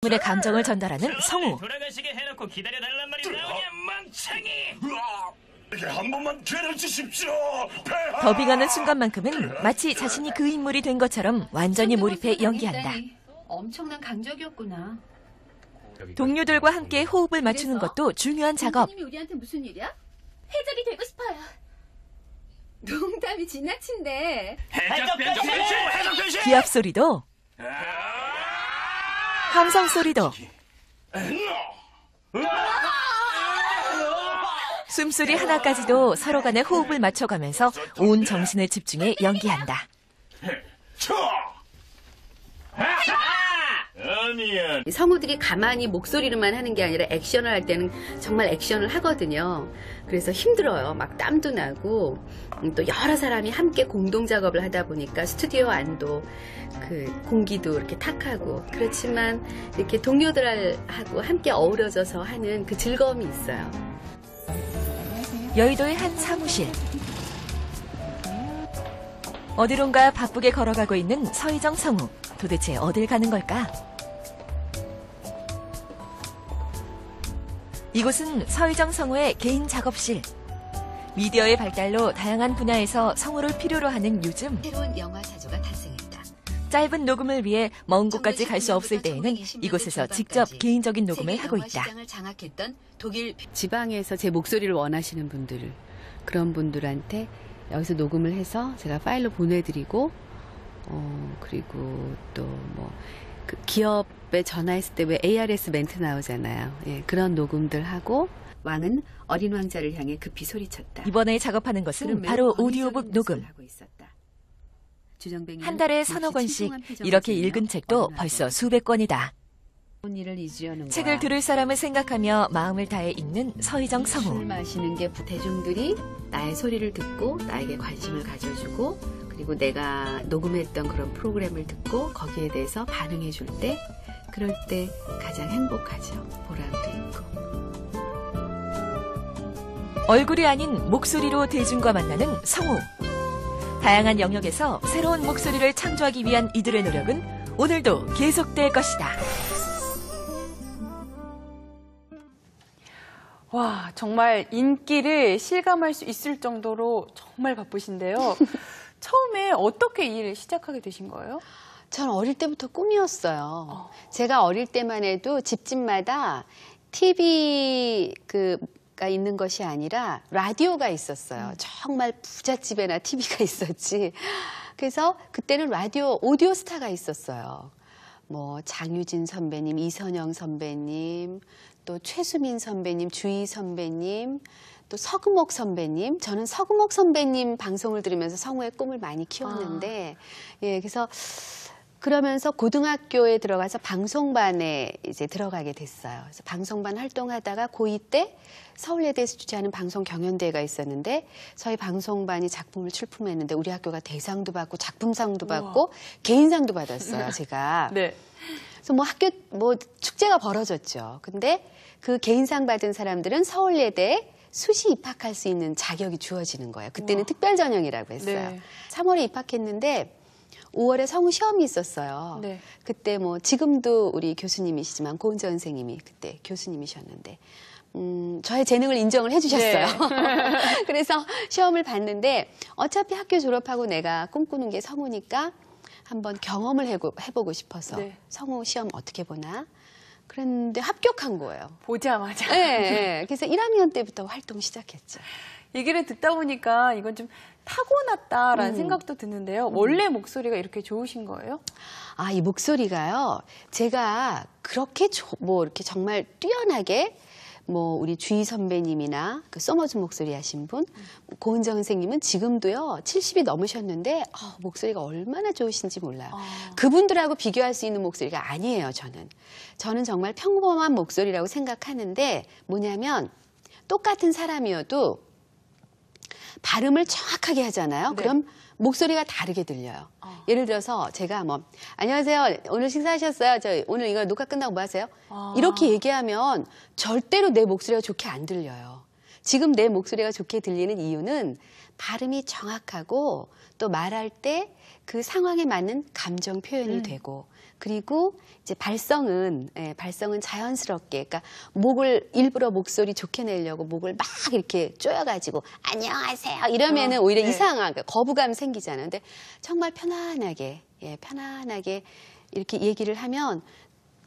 물의 감정을 전달하는 성우. 돌아가시게 해놓고 기다려달란 말이 나오냐, 멍청이! 한 번만 기회를 주십시오. 더빙하는 순간만큼은 마치 자신이 그 인물이 된 것처럼 완전히 몰입해 연기한다. 엄청난 강적이었구나. 동료들과 함께 호흡을 맞추는 것도 중요한 작업. 선생님이 우리한테 무슨 일이야? 해적이 되고 싶어요. 농담이 지나친데. 해적 변신! 기합 소리도 함성 소리도 숨소리 하나까지도 서로 간의 호흡을 맞춰가면서 온 정신을 집중해 연기한다. 아니야. 성우들이 가만히 목소리로만 하는 게 아니라 액션을 할 때는 정말 액션을 하거든요. 그래서 힘들어요. 막 땀도 나고 또 여러 사람이 함께 공동 작업을 하다 보니까 스튜디오 안도 그 공기도 이렇게 탁하고 그렇지만 이렇게 동료들하고 함께 어우러져서 하는 그 즐거움이 있어요. 여의도의 한 사무실. 어디론가 바쁘게 걸어가고 있는 서희정 성우. 도대체 어딜 가는 걸까? 이곳은 서희정 성우의 개인 작업실. 미디어의 발달로 다양한 분야에서 성우를 필요로 하는 요즘 새로운 영화 사조가 탄생했다. 짧은 녹음을 위해 먼 곳까지 갈 수 없을 때에는 이곳에서 직접 개인적인 녹음을 하고 있다. 독일 지방에서 제 목소리를 원하시는 분들, 그런 분들한테 여기서 녹음을 해서 제가 파일로 보내드리고 그리고 또 뭐 그 기업에 전화했을 때 왜 ARS 멘트 나오잖아요. 예, 그런 녹음들 하고 왕은 어린 왕자를 향해 급히 소리쳤다. 이번에 작업하는 것은 바로 오디오북 녹음. 한 달에 서너 권씩 이렇게 읽은 책도 벌써 수백 권이다. 책을 들을 사람을 생각하며 마음을 다해 읽는 서희정 술 성우. 마시는 게 대중들이 나의 소리를 듣고 나에게 관심을 가져주고 그리고 내가 녹음했던 그런 프로그램을 듣고 거기에 대해서 반응해 줄 때 그럴 때 가장 행복하죠. 보람도 있고. 얼굴이 아닌 목소리로 대중과 만나는 성우. 다양한 영역에서 새로운 목소리를 창조하기 위한 이들의 노력은 오늘도 계속될 것이다. 와, 정말 인기를 실감할 수 있을 정도로 정말 바쁘신데요. 처음에 어떻게 이 일을 시작하게 되신 거예요? 전 어릴 때부터 꿈이었어요. 제가 어릴 때만 해도 집집마다 TV가 있는 것이 아니라 라디오가 있었어요. 정말 부잣집에나 TV가 있었지. 그래서 그때는 오디오 스타가 있었어요. 뭐 장유진 선배님, 이선영 선배님, 또 최수민 선배님, 주희 선배님, 또 서금옥 선배님. 저는 서금옥 선배님 방송을 들으면서 성우의 꿈을 많이 키웠는데, 예, 그래서 그러면서 고등학교에 들어가서 방송반에 이제 들어가게 됐어요. 그래서 방송반 활동하다가 고2 때 서울예대에서 주최하는 방송 경연대회가 있었는데 저희 방송반이 작품을 출품했는데 우리 학교가 대상도 받고 작품상도 받고 개인상도 받았어요, 제가. 네. 그래서 뭐 학교 축제가 벌어졌죠. 근데 그 개인상 받은 사람들은 서울예대에 수시 입학할 수 있는 자격이 주어지는 거예요. 그때는 특별전형이라고 했어요. 네. 3월에 입학했는데 5월에 성우 시험이 있었어요. 네. 그때 뭐 지금도 우리 교수님이시지만 고은정 선생님이 그때 교수님이셨는데 저의 재능을 인정을 해주셨어요. 네. 그래서 시험을 봤는데 어차피 학교 졸업하고 내가 꿈꾸는 게 성우니까 한번 경험을 해보고 싶어서 네. 성우 시험 어떻게 보나? 그랬는데 합격한 거예요. 보자마자. 네, 네. 그래서 1학년 때부터 활동 시작했죠. 얘기를 듣다 보니까 이건 좀 타고났다라는 생각도 드는데요. 원래 목소리가 이렇게 좋으신 거예요? 아, 이 목소리가요. 제가 그렇게 이렇게 정말 뛰어나게 우리 주희 선배님이나 그 써머즈 목소리 하신 분, 고은정 선생님은 지금도요, 70이 넘으셨는데, 목소리가 얼마나 좋으신지 몰라요. 그분들하고 비교할 수 있는 목소리가 아니에요, 저는. 저는 정말 평범한 목소리라고 생각하는데, 뭐냐면, 똑같은 사람이어도 발음을 정확하게 하잖아요. 네. 그럼 목소리가 다르게 들려요. 예를 들어서 제가 안녕하세요. 오늘 식사하셨어요? 저 오늘 이거 녹화 끝나고 뭐 하세요? 이렇게 얘기하면 절대로 내 목소리가 좋게 안 들려요. 지금 내 목소리가 좋게 들리는 이유는 발음이 정확하고 또 말할 때 그 상황에 맞는 감정 표현이 되고 그리고 이제 발성은 자연스럽게, 그러니까 목을 일부러 목소리 좋게 내려고 목을 막 이렇게 조여가지고 안녕하세요 이러면은 오히려 네. 이상한 거부감 생기잖아요. 근데 정말 편안하게 편안하게 이렇게 얘기를 하면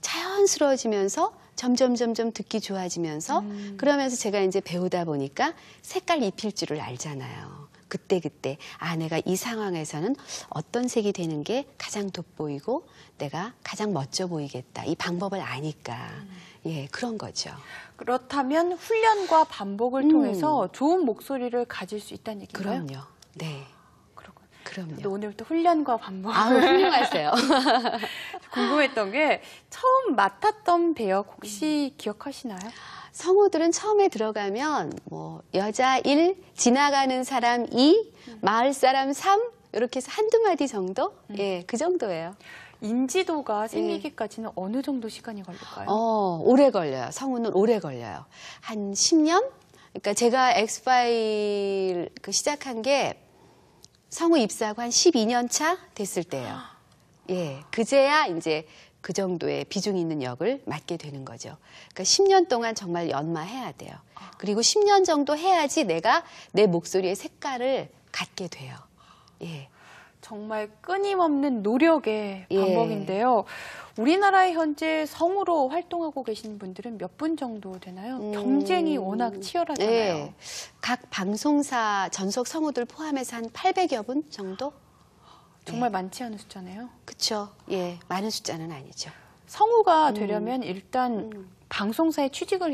자연스러워지면서 점점 듣기 좋아지면서 그러면서 제가 이제 배우다 보니까 색깔 입힐 줄을 알잖아요. 그때 내가 이 상황에서는 어떤 색이 되는 게 가장 돋보이고 내가 가장 멋져 보이겠다. 이 방법을 아니까. 예, 그런 거죠. 그렇다면 훈련과 반복을 통해서 좋은 목소리를 가질 수 있다는 얘기인가요? 그럼요. 네. 그럼요. 그럼요. 오늘부터 훈련과 반복을 아우, 훌륭하세요. 궁금했던 게 처음 맡았던 배역 혹시 기억하시나요? 성우들은 처음에 들어가면 뭐 여자 1, 지나가는 사람 2, 마을 사람 3 이렇게 해서 한두 마디 정도? 예, 그 정도예요. 인지도가 생기기까지는 어느 정도 시간이 걸릴까요? 오래 걸려요. 성우는 오래 걸려요. 한 10년? 그러니까 제가 엑스파일 시작한 게 성우 입사하고 한 12년 차 됐을 때예요. 예, 그제야 이제 그 정도의 비중 있는 역을 맡게 되는 거죠. 그러니까 10년 동안 정말 연마해야 돼요. 그리고 10년 정도 해야지 내가 내 목소리의 색깔을 갖게 돼요. 예. 정말 끊임없는 노력의 예. 반복인데요. 우리나라에 현재 성우로 활동하고 계신 분들은 몇 분 정도 되나요? 경쟁이 워낙 치열하잖아요. 예. 각 방송사 전속 성우들 포함해서 한 800여 분 정도? 정말 많지 않은 숫자네요. 그렇죠. 예, 많은 숫자는 아니죠. 성우가 되려면 일단 방송사에 취직을